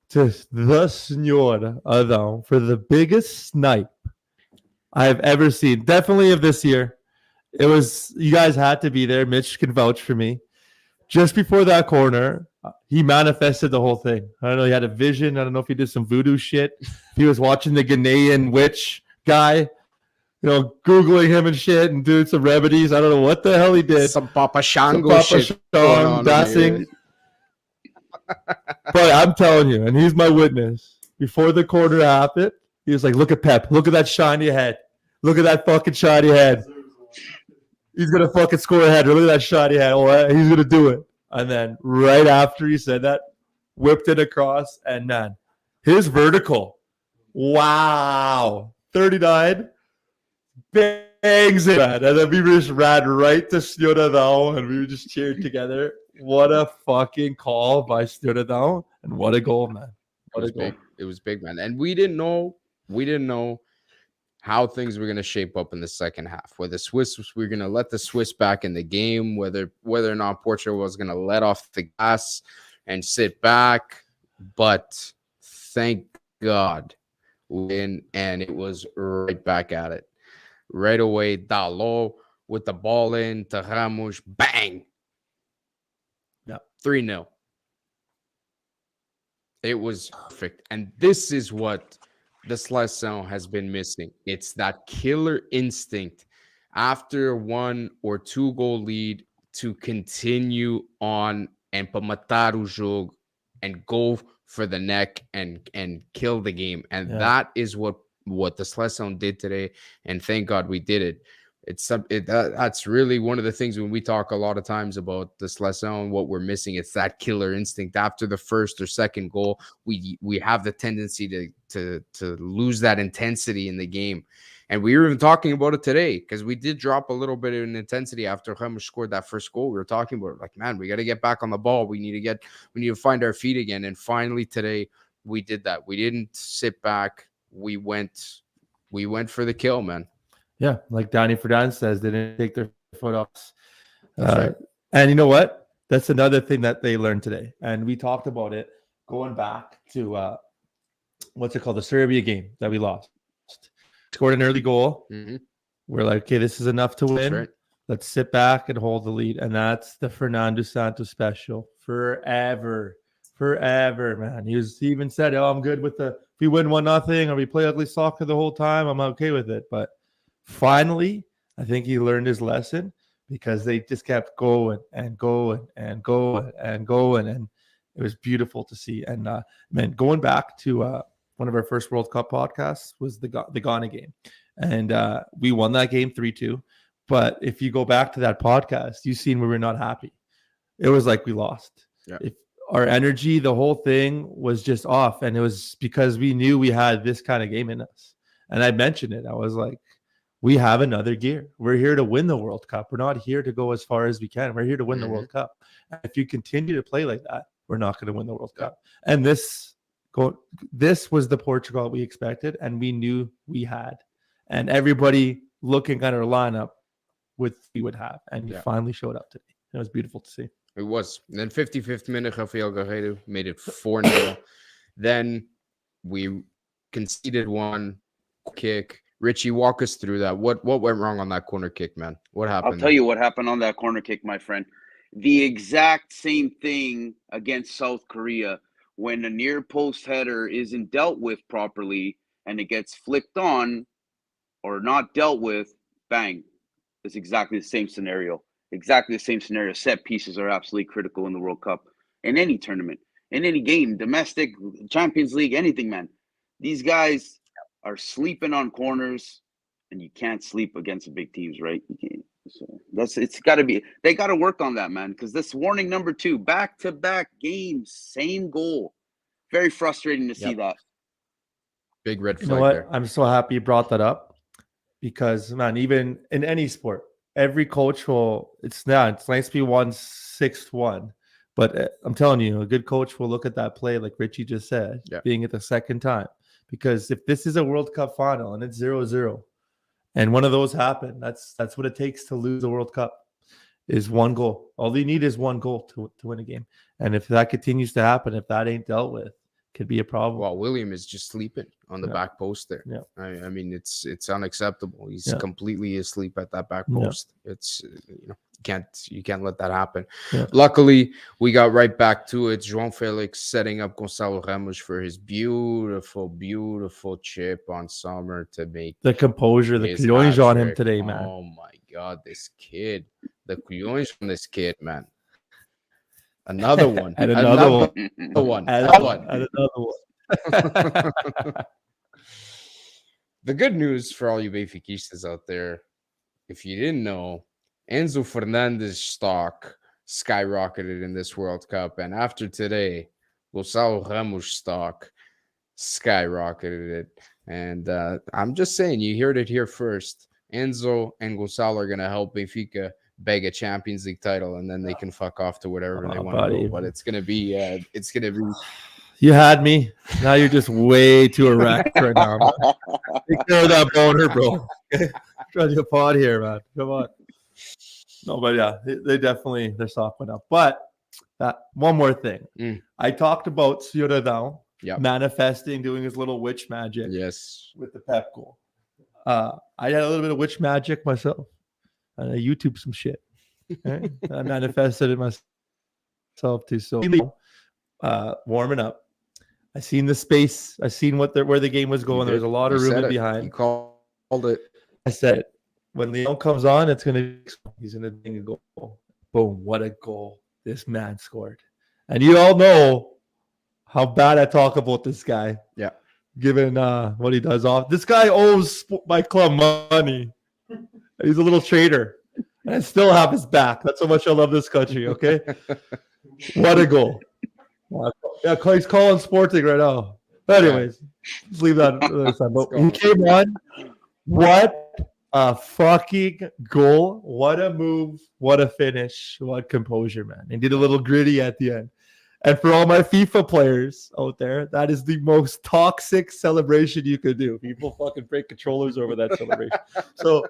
To the Senor Adão for the biggest snipe I have ever seen. Definitely of this year. It was, you guys had to be there. Mitch can vouch for me. Just before that corner, he manifested the whole thing. I don't know. He had a vision. I don't know if he did some voodoo shit. He was watching the Ghanaian witch guy, Googling him and shit and doing some remedies. I don't know what the hell he did. Some Papa Shango shit. Dancing. But I'm telling you, and he's my witness, before the corner happened, he was like, look at Pep. Look at that shiny head. Look at that fucking shiny head. He's going to fucking score a header. Look at that shiny head. Oh, he's going to do it. And then right after he said that, whipped it across, and man, his vertical. Wow. 39. Bangs it. And then we just ran right to Cidadão, and we just cheered together. What a fucking call by Cidadão, and what a goal, man. It was big, man. And we didn't know how things were going to shape up in the second half. Whether we were going to let the Swiss back in the game, whether or not Portugal was going to let off the gas and sit back. But thank God, win, and it was right back at it. Right away, Dalot with the ball in to Ramos, bang. Yeah. 3-0. It was perfect. And this is what the Seleção has been missing. It's that killer instinct after a 1 or 2 goal lead to continue on and para matar o jogo and go for the neck and kill the game. And that is what the Seleção did today. And thank God we did it. That's really one of the things when we talk a lot of times about the Seleção, what we're missing. It's that killer instinct. After the first or second goal, we have the tendency to lose that intensity in the game. And we were even talking about it today because we did drop a little bit in intensity after Ramos scored that first goal. We were talking about it, like, man, we got to get back on the ball. We need to find our feet again. And finally today we did that. We didn't sit back. We went for the kill, man. Yeah, like Danny Ferdinand says, they didn't take their foot off. Right. And you know what? That's another thing that they learned today. And we talked about it going back to what's it called? The Serbia game that we lost. Scored an early goal. Mm-hmm. We're like, okay, this is enough to win. Right. Let's sit back and hold the lead. And that's the Fernando Santos special. Forever, man. He even said, oh, I'm good with if we win 1-0 or we play ugly soccer the whole time, I'm okay with it. But finally, I think he learned his lesson because they just kept going and going and going and going. And it was beautiful to see. And man, going back to one of our first World Cup podcasts was the Ghana game. And we won that game 3-2. But if you go back to that podcast, you've seen we were not happy. It was like we lost. Yeah. If our energy, the whole thing was just off. And it was because we knew we had this kind of game in us. And I mentioned it. I was like, we have another gear. We're here to win the World Cup. We're not here to go as far as we can. We're here to win the World Cup. And if you continue to play like that, we're not going to win the World Cup. And this was the Portugal we expected, and we knew we had. And everybody looking at our lineup we would have. And we finally showed up today. It was beautiful to see. It was. And then 55th minute, Rafael Guerreiro made it 4-0. Then we conceded one kick. Richie, walk us through that. What went wrong on that corner kick, man? What happened? I'll tell you what happened on that corner kick, my friend. The exact same thing against South Korea. When a near post header isn't dealt with properly and it gets flicked on or not dealt with, bang. It's exactly the same scenario. Exactly the same scenario. Set pieces are absolutely critical in the World Cup. In any tournament, in any game, domestic, Champions League, anything, man. These guys are sleeping on corners, and you can't sleep against the big teams, right? You can't. So it's got to be. They got to work on that, man. Because this warning number 2, back-to-back games, same goal. Very frustrating to see that. Big red flag. You know what? There. I'm so happy you brought that up because, man, even in any sport, every coach will. It's nice to be 1-6-1, but I'm telling you, a good coach will look at that play, like Richie just said, being it the second time. Because if this is a World Cup final and it's 0-0 and one of those happen, that's what it takes to lose the World Cup is one goal. All you need is one goal to win a game. And if that continues to happen, if that ain't dealt with, could be a problem. Well, William is just sleeping on the back post there. Yeah. I mean, it's unacceptable. He's completely asleep at that back post. It's, you can't let that happen. Yeah. Luckily, we got right back to it. João Felix setting up Gonçalo Ramos for his beautiful, beautiful chip on Sommer to make the composure, the colhões on him today, man. Oh my God, this kid. The colhões on this kid, man. Another one. And another one. And another one. The good news for all you Benfiquistas out there, if you didn't know, Enzo Fernandez stock skyrocketed in this World Cup. And after today, Gonçalo Ramos stock skyrocketed it. And I'm just saying, you heard it here first. Enzo and Gonçalo are going to help Benfica beg a Champions League title, and then they can fuck off to whatever they want to go. But it's gonna be You had me. Now you're just way too erect right now. Take care of that boner, bro. Try to pod here, man. Come on. No, but yeah, they definitely their stock went up. But one more thing. I talked about Cidadão manifesting, doing his little witch magic. Yes. With the Pep goal. I had a little bit of witch magic myself. I YouTube some shit. Right? I manifested it myself too. So warming up. I seen the space. I seen where the game was going. There's a lot of room in behind. You called it. I said it. When Leon comes on, he's gonna bring a goal. Boom! What a goal this man scored. And you all know how bad I talk about this guy. Yeah. Given what he does off. This guy owes my club money. He's a little traitor. And I still have his back. That's how much I love this country, okay? What a goal. Yeah, he's calling Sporting right now. But anyways, let's leave that aside. But he came on. What a fucking goal. What a move. What a finish. What composure, man. He did a little gritty at the end. And for all my FIFA players out there, that is the most toxic celebration you could do. People fucking break controllers over that celebration. So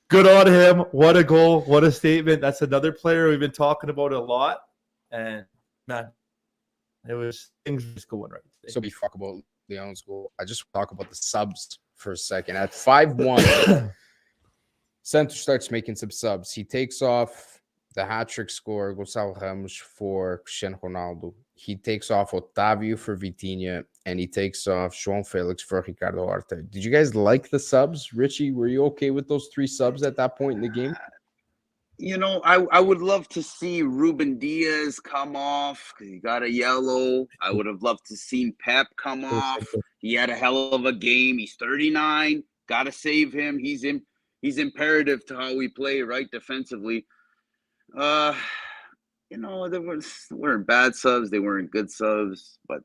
good on him. What a goal. What a statement. That's another player we've been talking about a lot. And man, things just going right today. So we talk about Leon's goal. I just talk about the subs for a second. At 5-1, Center starts making some subs. He takes off the hat-trick scorer, Gonçalo Ramos, for Cristiano Ronaldo. He takes off Otávio for Vitinha, and he takes off João Felix for Ricardo Horta. Did you guys like the subs? Richie, were you okay with those 3 subs at that point in the game? You know, I would love to see Ruben Diaz come off because he got a yellow. I would have loved to see Pep come off. He had a hell of a game. He's 39. Got to save him. He's imperative to how we play, right, defensively. You know, they weren't bad subs. They weren't good subs. But,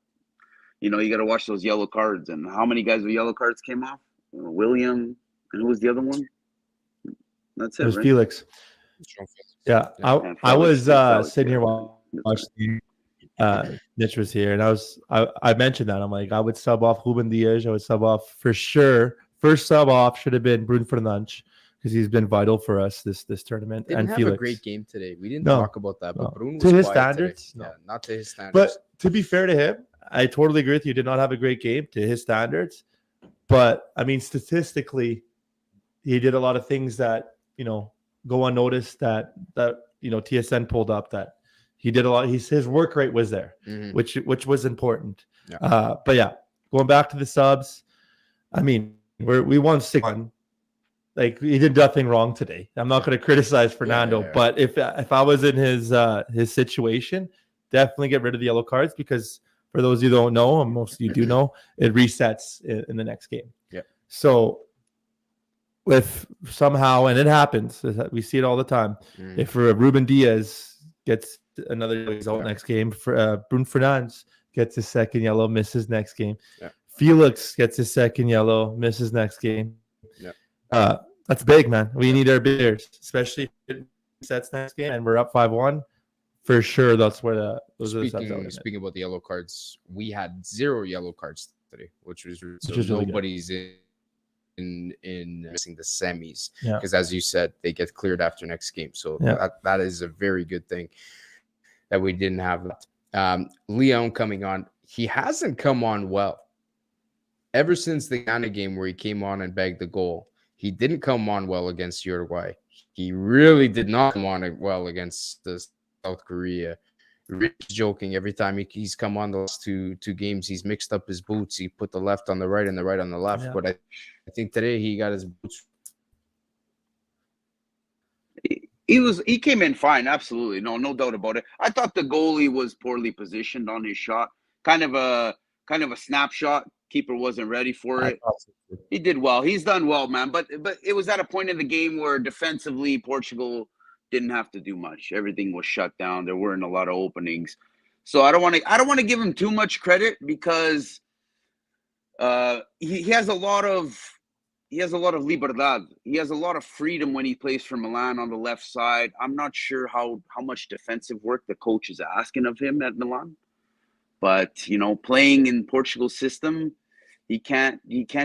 you know, you got to watch those yellow cards. And how many guys with yellow cards came off? William. And who was the other one? That's it, was right? Felix. Yeah. I was sitting here watching Mitch was here. And I mentioned that. I'm like, I would sub off Ruben Diaz. I would sub off for sure. First sub off should have been Bruno Fernandes, because he's been vital for us this tournament. Didn't and have Felix. A great game today. We didn't talk about that, but Bruno was to his standards. No. Yeah, not to his standards. But to be fair to him, I totally agree with you. Did not have a great game to his standards. But I mean, statistically, he did a lot of things that, you know, go unnoticed that you know, TSN pulled up, that he did a lot. His work rate was there, which was important. Yeah. But yeah, going back to the subs, I mean, we won 6-1. Like, he did nothing wrong today. I'm not going to criticize Fernando, but if I was in his situation, definitely get rid of the yellow cards, because for those of you who don't know, and most of you do know, it resets in the next game. Yeah. So if somehow, and it happens, we see it all the time, if Ruben Diaz gets another result next game, for Bruno Fernandes gets his second yellow, misses next game. Yeah. Felix gets his second yellow, misses next game. Yeah. That's big, man. We need our beers, especially if it sets next game and we're up 5-1. For sure, that's where those are the subs. Speaking about the yellow cards, we had 0 yellow cards today, which was nobody's in missing the semis, because as you said, they get cleared after next game. So that is a very good thing that we didn't have that. Leon coming on, he hasn't come on well ever since the Ghana game where he came on and bagged the goal. He didn't come on well against Uruguay. He really did not come on well against South Korea. Rich joking, every time he's come on the last two games, he's mixed up his boots. He put the left on the right and the right on the left. Yeah. But I think today he got his boots. He came in fine, absolutely, no doubt about it. I thought the goalie was poorly positioned on his shot, kind of a snapshot. Keeper wasn't ready for it. He did well. He's done well, man. But it was at a point in the game where defensively Portugal didn't have to do much. Everything was shut down. There weren't a lot of openings. So I don't want to give him too much credit, because he has a lot of libertad. He has a lot of freedom when he plays for Milan on the left side. I'm not sure how much defensive work the coach is asking of him at Milan. But, you know, playing in Portugal's system, he can't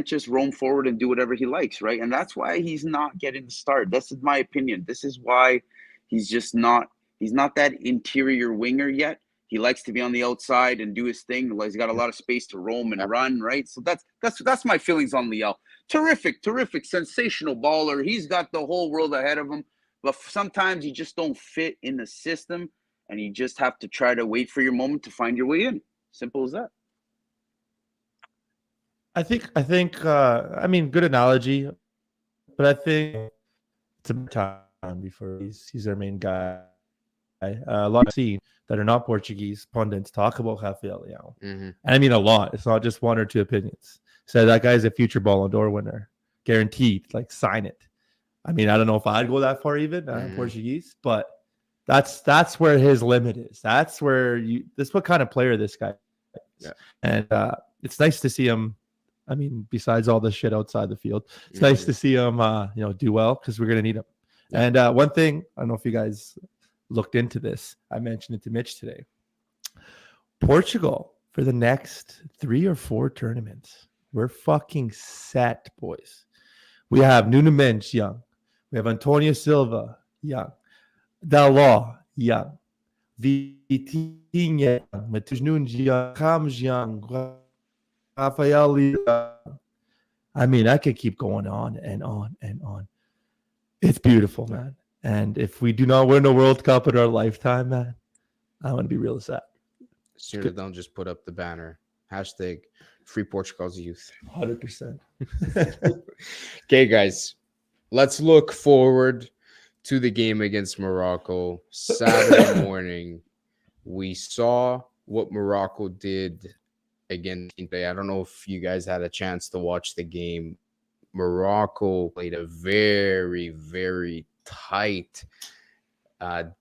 just roam forward and do whatever he likes, right? And that's why he's not getting the start. This is my opinion. This is why he's not that interior winger yet. He likes to be on the outside and do his thing. He's got a lot of space to roam and run, right? So that's my feelings on Liel. Terrific, sensational baller. He's got the whole world ahead of him, but sometimes you just don't fit in the system, and you just have to try to wait for your moment to find your way in. Simple as that. I think. I mean, good analogy, but I think it's a time before he's our main guy. A lot of seen that are not Portuguese pundits talk about Rafael Leão. Mm-hmm. And I mean a lot. It's not just one or two opinions. So that guy's a future Ballon d'Or winner, guaranteed. Like, sign it. I mean, I don't know if I'd go that far even Portuguese, but that's where his limit is. That's where this what kind of player this guy is. Yeah. And it's nice to see him. I mean, besides all the shit outside the field, it's nice to see him do well, because we're gonna need him. Yeah. And one thing, I don't know if you guys looked into this. I mentioned it to Mitch today. Portugal, for the next 3 or 4 tournaments, we're fucking set, boys. We have Nuno Mendes young. We have Antonio Silva young. Dalot young. Vitinha young. Matheus Nunes young. Ramos young. Rafael young. I mean, I could keep going on and on and on. It's beautiful, man. And if we do not win a World Cup in our lifetime, man, I want to be real sad. Sooner don't just put up the banner. Hashtag Free Portugal's Youth. 100%. Okay, guys. Let's look forward to the game against Morocco. Saturday morning, we saw what Morocco did against Spain. I don't know if you guys had a chance to watch the game. Morocco played a very, very tight,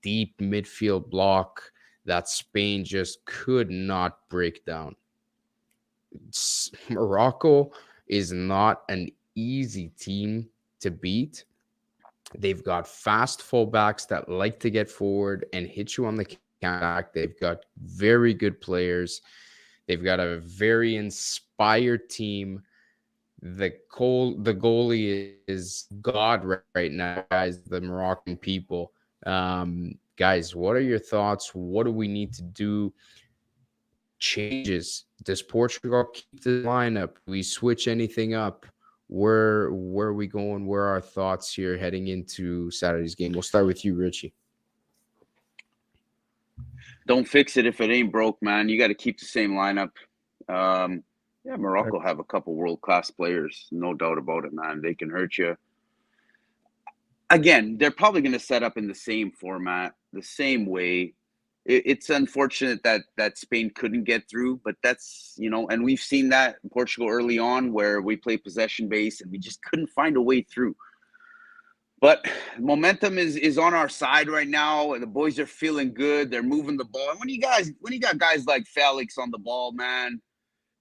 deep midfield block that Spain just could not break down. Morocco is not an easy team to beat. They've got fast fullbacks that like to get forward and hit you on the counter. They've got very good players. They've got a very inspired team. The goalie is God right now, guys, the Moroccan people. Guys, what are your thoughts? What do we need to do? Changes. Does Portugal keep the lineup? We switch anything up? Where are we going? Where are our thoughts here heading into Saturday's game? We'll start with you, Richie. Don't fix it if it ain't broke, man. You got to keep the same lineup. Yeah, Morocco have a couple world-class players, no doubt about it, man. They can hurt you. Again, they're probably going to set up in the same format, the same way. It's unfortunate that Spain couldn't get through, but that's, and we've seen that in Portugal early on where we play possession base and we just couldn't find a way through. But momentum is on our side right now. The boys are feeling good. They're moving the ball. And when you got guys like Felix on the ball, man,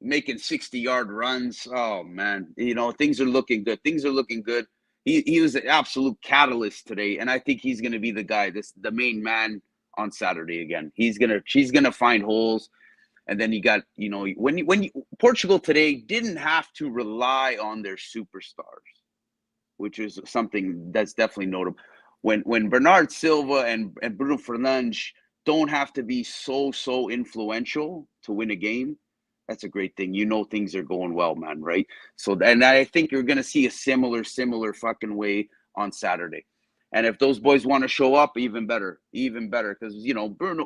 making 60-yard runs, oh man, things are looking good. He was an absolute catalyst today, and I think he's going to be the guy, the main man on Saturday again. She's gonna find holes, and then you got Portugal today didn't have to rely on their superstars, which is something that's definitely notable. When Bernard Silva and Bruno Fernandes don't have to be so influential to win a game, that's a great thing. Things are going well, man, right? So, and I think you're going to see a similar fucking way on Saturday. And if those boys want to show up, even better. Because,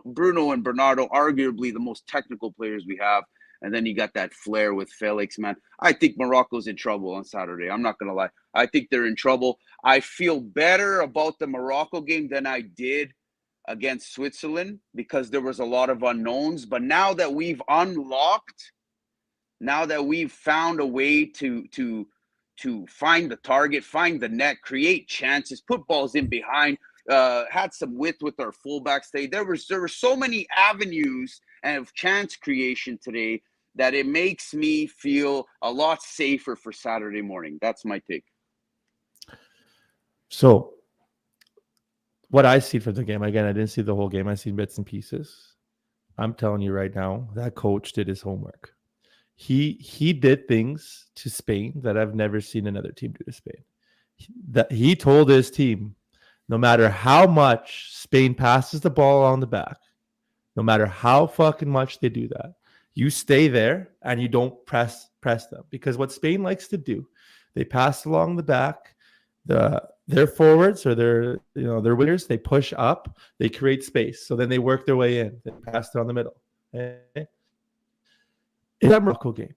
Bruno and Bernardo, arguably the most technical players we have. And then you got that flair with Felix, man. I think Morocco's in trouble on Saturday. I'm not going to lie. I think they're in trouble. I feel better about the Morocco game than I did against Switzerland because there was a lot of unknowns. But now that we've unlocked, now that we've found a way to find the target, find the net, create chances, put balls in behind, had some width with our fullbacks today. There were so many avenues of chance creation today that it makes me feel a lot safer for Saturday morning. That's my take. So what I see from the game, again, I didn't see the whole game. I seen bits and pieces. I'm telling you right now, that coach did his homework. He did things to Spain that I've never seen another team do to Spain. He told his team, no matter how much Spain passes the ball on the back, no matter how fucking much they do that, you stay there and you don't press them. Because what Spain likes to do, they pass along the back, their forwards or their wingers, they push up, they create space. So then they work their way in, they pass down the middle. Okay? In that Morocco game,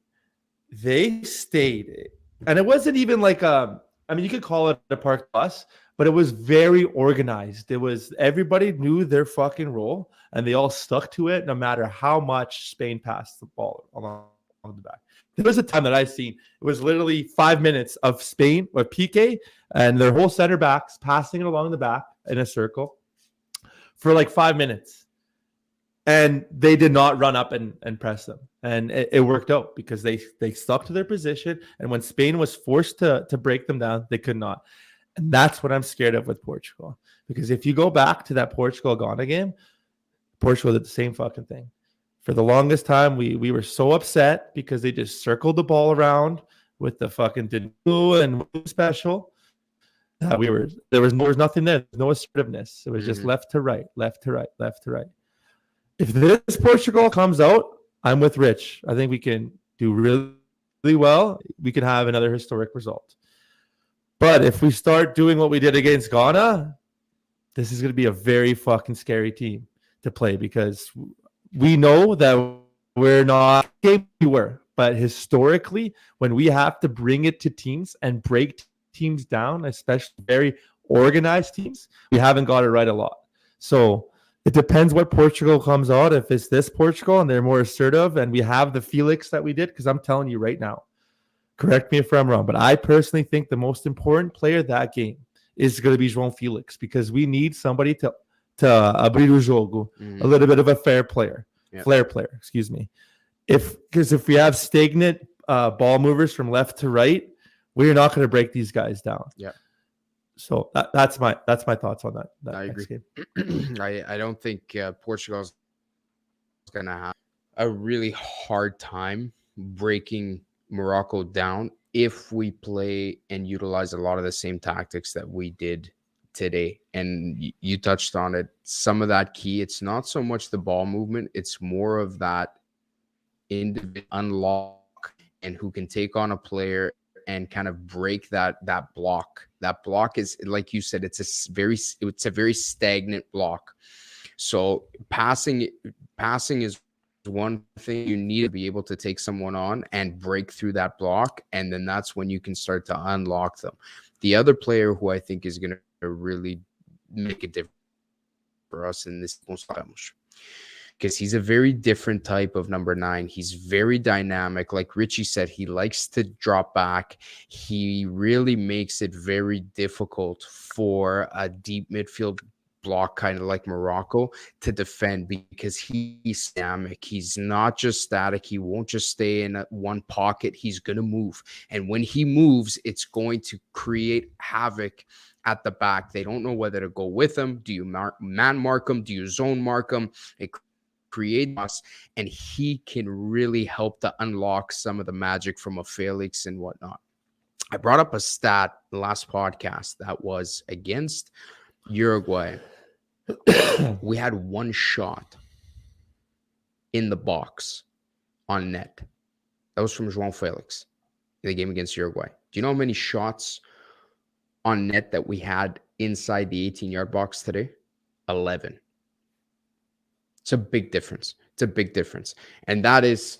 they stayed, and it wasn't even like you could call it a park bus, but it was very organized. It was everybody knew their fucking role, and they all stuck to it, no matter how much Spain passed the ball along the back. There was a time that I've seen, it was literally 5 minutes of Spain with Piqué and their whole center backs passing it along the back in a circle for like 5 minutes. And they did not run up and press them. And it worked out because they stuck to their position. And when Spain was forced to break them down, they could not. And that's what I'm scared of with Portugal. Because if you go back to that Portugal-Ghana game, Portugal did the same fucking thing. For the longest time, we were so upset because they just circled the ball around with the fucking Dinu and special. There was nothing there. There's no assertiveness. It was just left to right, left to right, left to right. If this Portugal comes out, I'm with Rich. I think we can do really, really well. We can have another historic result. But if we start doing what we did against Ghana, this is going to be a very fucking scary team to play, because we know that we're not game we were, but historically, when we have to bring it to teams and break teams down, especially very organized teams, we haven't got it right a lot. So it depends what Portugal comes out. If it's this Portugal and they're more assertive and we have the Felix that we did, because I'm telling you right now, correct me if I'm wrong, but I personally think the most important player that game is going to be João Felix, because we need somebody to abrir o jogo, a little bit of a flair player, excuse me. Because if we have stagnant ball movers from left to right, we're not going to break these guys down. Yeah. So that's my thoughts on that. I agree. I don't think Portugal's going to have a really hard time breaking Morocco down if we play and utilize a lot of the same tactics that we did today. And you touched on it. Some of that key, it's not so much the ball movement, it's more of that individual unlock and who can take on a player and kind of break that block. That block is, like you said, it's a very stagnant block. So passing is one thing. You need to be able to take someone on and break through that block, and then that's when you can start to unlock them. The other player who I think is going to really make a difference for us in this, because he's a very different type of number 9. He's very dynamic. Like Richie said, he likes to drop back. He really makes it very difficult for a deep midfield block, kind of like Morocco, to defend, because he's dynamic. He's not just static. He won't just stay in one pocket. He's going to move. And when he moves, it's going to create havoc at the back. They don't know whether to go with him. Do you man mark him? Do you zone mark him? It create us, and he can really help to unlock some of the magic from a Felix and whatnot. I brought up a stat last podcast that was against Uruguay. We had one shot in the box on net. That was from João Felix in the game against Uruguay. Do you know how many shots on net that we had inside the 18-yard box today? 11. It's a big difference. And that is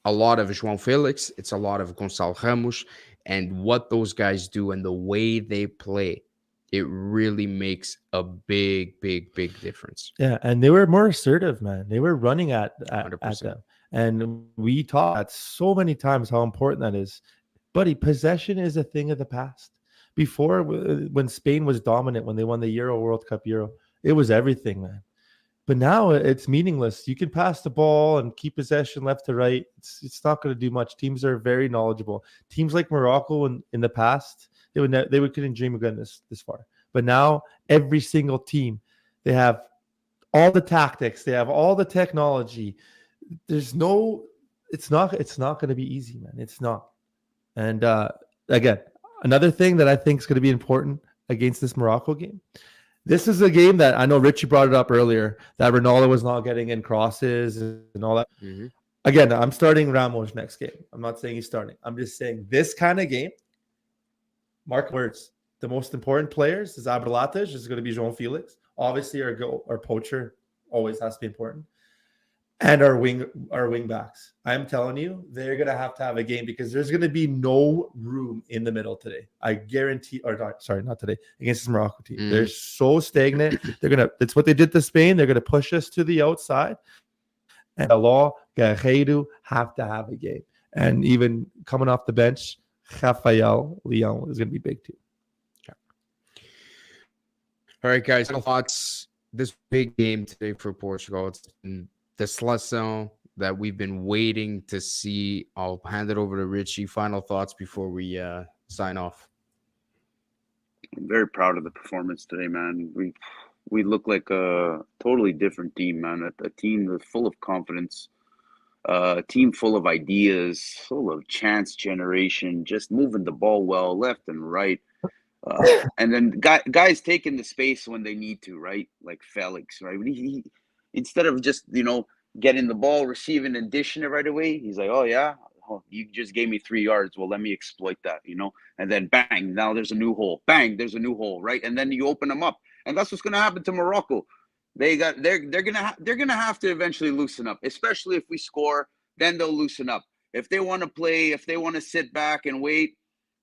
a lot of João Felix. It's a lot of Gonçalo Ramos, and what those guys do and the way they play. It really makes a big, big, big difference. Yeah, and they were more assertive, man. They were running at them. And we talked so many times how important that is. Buddy, possession is a thing of the past. Before, when Spain was dominant, when they won the World Cup, it was everything, man. But now it's meaningless. You can pass the ball and keep possession left to right. It's not going to do much. Teams are very knowledgeable. Teams like Morocco in the past, they couldn't dream of getting this far. But now every single team, they have all the tactics. They have all the technology. It's not going to be easy, man. It's not. And again, another thing that I think is going to be important against this Morocco game, This is a game that I know Richie brought it up earlier, that Ronaldo was not getting in crosses and all that. Mm-hmm. Again, I'm starting Ramos next game. I'm not saying he's starting. I'm just saying this kind of game, mark words, the most important players is Abrelates, is going to be João Felix. Obviously, our poacher always has to be important. And our wing backs. I'm telling you, they're going to have a game because there's going to be no room in the middle today. I guarantee, not today, against this Morocco team. They're so stagnant. That's what they did to Spain. They're going to push us to the outside. And Allah, Guerreiro have to have a game. And even coming off the bench, Rafael Leão is going to be big too. Okay. All right, guys. Final thoughts. This big game today for Portugal. It's the seleção that we've been waiting to see. I'll hand it over to Richie. Final thoughts before we sign off. I'm very proud of the performance today, man. We look like a totally different team, man. A team that's full of confidence, a team full of ideas, full of chance generation, just moving the ball well, left and right. And then guys taking the space when they need to, right? Like Felix, right? He instead of just, getting the ball, receiving and dishing it right away, he's like, oh, yeah, you just gave me 3 yards. Well, let me exploit that, And then bang, now there's a new hole. Bang, there's a new hole, right? And then you open them up. And that's what's going to happen to Morocco. They're gonna have to eventually loosen up, especially if we score. Then they'll loosen up. If they want to play, if they want to sit back and wait,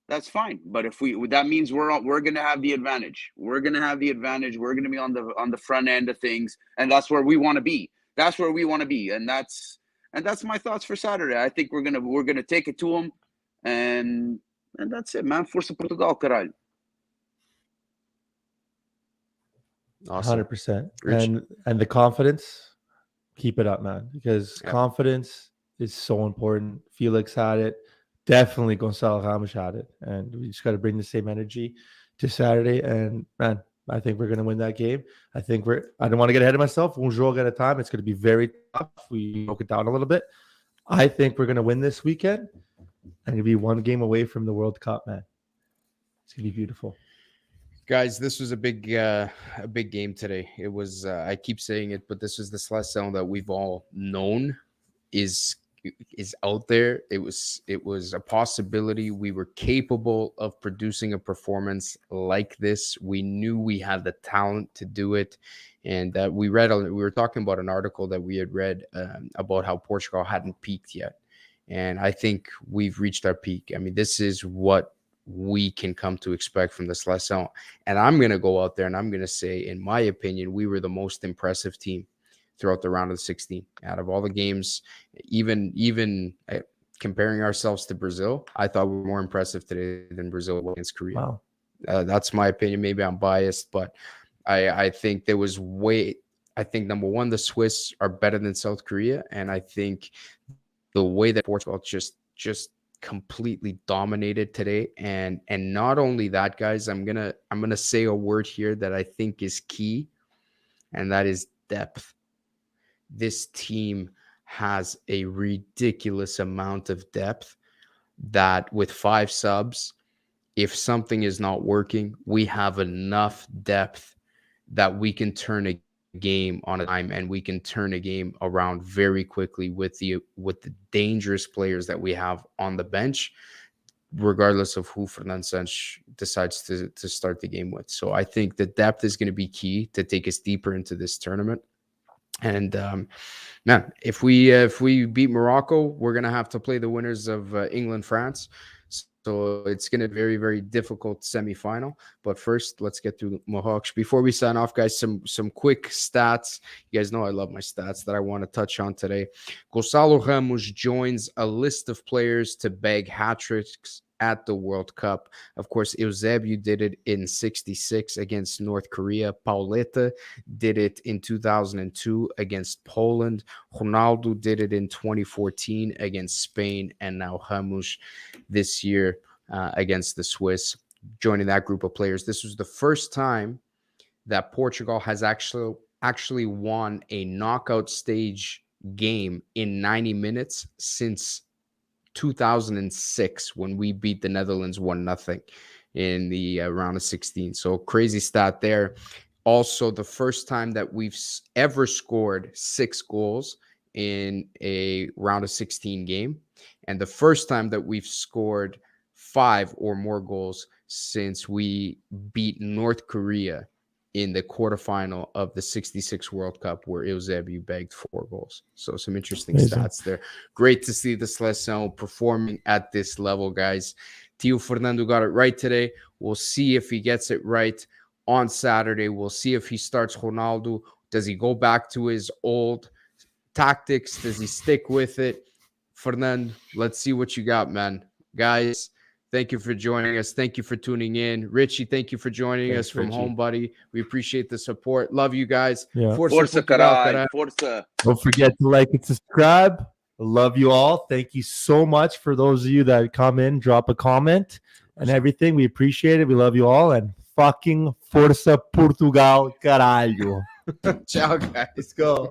that's fine. But that means we're gonna have the advantage. We're gonna have the advantage. We're gonna be on the front end of things, and that's where we want to be. That's where we want to be, and that's my thoughts for Saturday. I think we're gonna take it to them, and that's it, man. Força Portugal, caralho. Awesome. 100%. And the confidence, keep it up, man, because confidence is so important. Felix had it. Definitely Gonçalo Ramos had it. And we just got to bring the same energy to Saturday. And, man, I think we're going to win that game. I don't want to get ahead of myself. One jogo at a time. It's going to be very tough. We broke it down a little bit. I think we're going to win this weekend. And it'll be one game away from the World Cup, man. It's going to be beautiful. Guys, this was a big game today. It was, I keep saying it, but this was the seleção that we've all known is out there. It was a possibility. We were capable of producing a performance like this. We knew we had the talent to do it. And we were talking about an article that we had read about how Portugal hadn't peaked yet. And I think we've reached our peak. I mean, this is what we can come to expect from the seleção. And I'm going to go out there and I'm going to say, in my opinion, we were the most impressive team throughout the round of 16 out of all the games. Even comparing ourselves to Brazil, I thought we were more impressive today than Brazil against Korea. Wow. That's my opinion. Maybe I'm biased, but I think there was I think number one, the Swiss are better than South Korea. And I think the way that Portugal just completely dominated today, and not only that, guys, I'm gonna say a word here that I think is key, and that is depth. This team has a ridiculous amount of depth that with 5 subs, if something is not working, we have enough depth that we can turn a game on a dime, and we can turn a game around very quickly with the dangerous players that we have on the bench, regardless of who Fernando Santos decides to start the game with. So I think the depth is going to be key to take us deeper into this tournament. And man, if we beat Morocco, we're going to have to play the winners of England, France. So it's going to be a very, very difficult semifinal. But first, let's get through Mohawks. Before we sign off, guys, some quick stats. You guys know I love my stats that I want to touch on today. Gonçalo Ramos joins a list of players to bag hat-tricks at the World Cup. Of course, Eusebio did it in 66 against North Korea. Pauleta did it in 2002 against Poland. Ronaldo did it in 2014 against Spain. And now Ramos this year against the Swiss, joining that group of players. This was the first time that Portugal has actually won a knockout stage game in 90 minutes since 2006, when we beat the Netherlands 1-0 in the round of 16. So crazy stat there. also the first time that we've ever scored 6 goals in a round of 16 game, and the first time that we've scored 5 or more goals since we beat North Korea in the quarterfinal of the 66 World Cup, where Eusebio bagged 4 goals. So some interesting stats there. Great to see the seleção performing at this level, guys. Tio Fernando got it right today. We'll see if he gets it right on Saturday. We'll see if he starts Ronaldo. Does he go back to his old tactics? Does he stick with it? Fernando, let's see what you got, man. Guys, thank you for joining us. Thank you for tuning in. Richie, thank you for joining us from home, buddy. We appreciate the support. Love you guys. Yeah. Força, caralho. Força. Don't forget to like and subscribe. I love you all. Thank you so much for those of you that come in, drop a comment and everything. We appreciate it. We love you all. And fucking Força Portugal, caralho. Ciao, guys. Let's go.